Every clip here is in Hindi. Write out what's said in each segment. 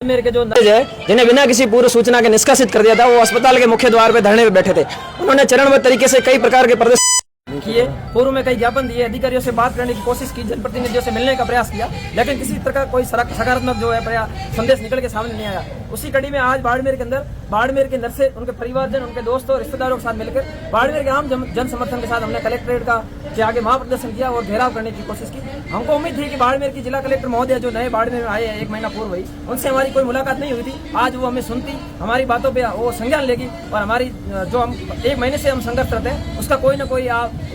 मेरे के जो है जिन्हें बिना किसी पूर्व सूचना के निष्कासित कर दिया था, वो अस्पताल के मुख्य द्वार पर धरने पर बैठे थे। उन्होंने चरणबद्ध तरीके से कई प्रकार के प्रदर्शन किए, पूर्व में कई ज्ञापन दिए, अधिकारियों से बात करने की कोशिश की, जनप्रतिनिधियों से मिलने का प्रयास किया, लेकिन किसी तरह का कोई सकारात्मक जो है संदेश निकल के सामने नहीं आया। उसी कड़ी में आज बाड़मेर के अंदर बाड़मेर के नर्से, उनके परिवारजन, उनके दोस्तों और रिश्तेदारों के साथ मिलकर बाड़मेर के आम जन समर्थन के साथ हमने कलेक्ट्रेट के आगे महाप्रदर्शन किया और घेराव करने की कोशिश की। हमको उम्मीद थी कि बाड़मेर की जिला कलेक्टर महोदय जो नए बाड़मेर में आए हैं 1 महीना पूर्व ही, उनसे हमारी कोई मुलाकात नहीं हुई थी। आज वो हमें सुनती, हमारी बातों पे वो संज्ञान लेगी और हमारी जो हम 1 महीने से हम संघर्षरत हैं उसका कोई ना कोई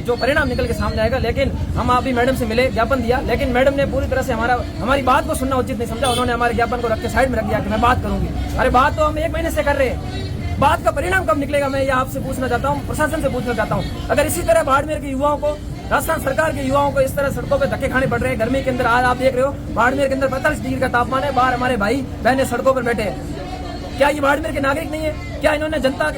जो परिणाम निकल के सामने आएगा। लेकिन हम अभी मैडम से मिले, ज्ञापन दिया, लेकिन मैडम ने पूरी तरह से हमारी बात को सुनना उचित नहीं समझा। उन्होंने हमारे ज्ञापन को रख के साइड में रख दिया कि मैं बात करूंगी। अरे बात तो हम 1 महीने से कर रहे हैं, बात का परिणाम कब निकलेगा मैं ये आपसे पूछना चाहता हूँ, प्रशासन से पूछना चाहता हूँ। अगर इसी तरह बाड़मेर के युवाओं को, राजस्थान सरकार के युवाओं को इस तरह सड़कों पे धक्के खाने पड़ रहे हैं, गर्मी के अंदर आज आप देख रहे हो बाड़मेर के अंदर 45 डिग्री का तापमान है, बाहर हमारे भाई बहनें सड़कों पर बैठे हैं। क्या ये बाड़मेर के नागरिक नहीं है? क्या इन्होंने जनता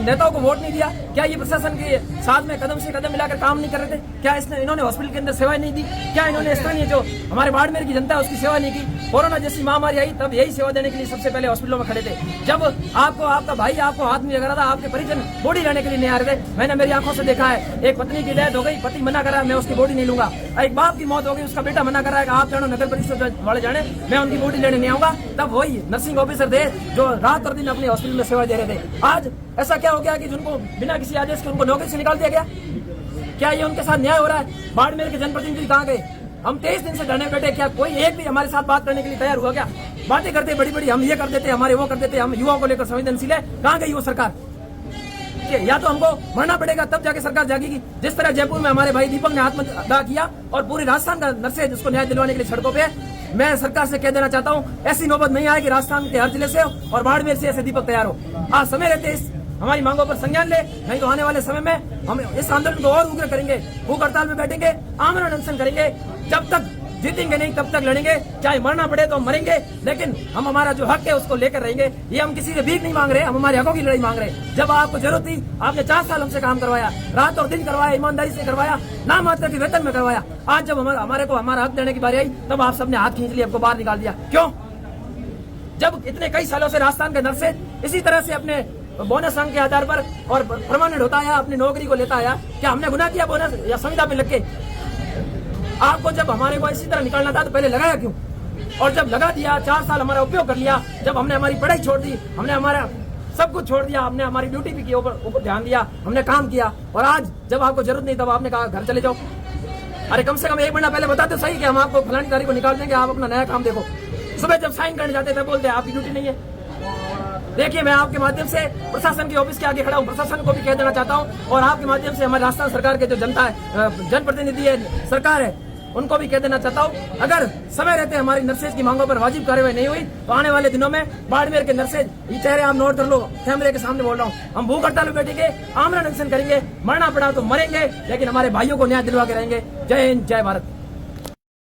नेताओं को वोट नहीं दिया? क्या ये प्रशासन के साथ में कदम से कदम मिलाकर काम नहीं कर रहे थे? क्या इन्होंने हॉस्पिटल के अंदर सेवाएं नहीं दी? क्या इन्होंने स्थानीय जो हमारे बाड़मेर की जनता है उसकी सेवा नहीं की? कोरोना जैसी महामारी आई तब यही सेवा देने के लिए सबसे पहले हॉस्पिटलों में खड़े थे। जब आपका भाई आपको हाथ में लगा रहा था, आपके परिजन बॉडी लेने के लिए नहीं आ रहे थे। मैंने मेरी आंखों से देखा है, एक पत्नी की डेथ हो गई, पति मना कर रहा है मैं उसकी बॉडी नहीं लूंगा। एक बाप की मौत हो गई, उसका बेटा मना कर रहा है कि आप जानो नगर परिषद वाले जाने, मैं उनकी बॉडी लेने नहीं आऊंगा। तब वही नर्सिंग ऑफिसर थे जो रात और दिन अपने हॉस्पिटल में सेवा दे रहे थे। आज ऐसा क्या हो गया कि जिनको बिना किसी आदेश के उनको नौकरी से निकाल दिया गया? क्या ये उनके साथ न्याय हो रहा है? बाड़मेर के जनप्रतिनिधि कहाँ गए? हम 23 दिन से धरने बैठे, क्या कोई एक भी हमारे साथ बात करने के लिए तैयार हुआ? क्या बातें करते बड़ी बड़ी, हम ये कर देते, हमारे वो कर देते, हम युवाओं को लेकर संवेदनशील है। कहाँ गई वो सरकार? या तो हमको मरना पड़ेगा तब जाके सरकार जागेगी। जिस तरह जयपुर में हमारे भाई दीपक ने आत्मदाह किया और पूरे राजस्थान का नर्से जिसको न्याय दिलवाने के लिए सड़कों पे, मैं सरकार से कह देना चाहता हूँ ऐसी नौबत नहीं आए कि राजस्थान के हर जिले से और बाड़मेर से ऐसे दीपक तैयार हो। आज समय रहते इस हमारी मांगों पर संज्ञान ले, नहीं तो आने वाले समय में हम इस आंदोलन को और उग्र करेंगे, भूख हड़ताल में बैठेंगे, आमरण अनशन करेंगे। जब तक जीतेंगे नहीं तब तक लड़ेंगे, चाहे मरना पड़े तो मरेंगे, लेकिन हम हमारा जो हक है उसको लेकर रहेंगे। ये हम किसी से भीख नहीं मांग रहे, हम हमारे हकों की लड़ाई मांग रहे हैं। जब आपको जरूरत थी, आपने 4 साल हमसे काम करवाया, रात और दिन करवाया, ईमानदारी से करवाया, ना मात्र के वेतन में करवाया। आज जब हमारे को हमारा हक देने की बारी आई तब आप सबने हाथ खींच लिया, हमको बाहर निकाल दिया। क्यों? जब इतने कई सालों से राजस्थान के नर्से इसी तरह से अपने बोनस अंक के आधार पर और परमानेंट होता आया, अपनी नौकरी को लेता आया, क्या हमने गुनाह किया बोनस या संविदा पे लग के? आपको जब हमारे को इसी तरह निकालना था तो पहले लगाया क्यों? और जब लगा दिया, 4 साल हमारा उपयोग कर लिया, जब हमने हमारी पढ़ाई छोड़ दी, हमने हमारा सब कुछ छोड़ दिया, हमने हमारी ड्यूटी भी के ऊपर ध्यान दिया, हमने काम किया, और आज जब आपको जरूरत नहीं तब आपने कहा घर चले जाओ। अरे कम से कम 1 महीना पहले बताते सही कि हम आपको फलानी तारीख को निकाल देंगे, आप अपना नया काम देखो। सुबह जब साइन करने जाते थे बोलते आपकी ड्यूटी नहीं है। देखिए, मैं आपके माध्यम से प्रशासन के ऑफिस के आगे खड़ा हूँ, प्रशासन को भी कह देना चाहता हूँ और आपके माध्यम से हमारे राजस्थान सरकार के जो जनता है, जनप्रतिनिधि है, सरकार है, उनको भी कह देना चाहता हूँ, अगर समय रहते हमारी नर्सेज की मांगों पर वाजिब कार्रवाई नहीं हुई तो आने वाले दिनों में बाड़मेर के नर्सेज, ये चेहरे आप नोट कर लो, कैमरे के सामने बोल रहा हूँ, हम भूख हड़ताल में बैठेंगे, आमरण अनशन करेंगे, मरना पड़ा तो मरेंगे, लेकिन हमारे भाइयों को न्याय दिलवा के रहेंगे। जय हिंद, जय भारत।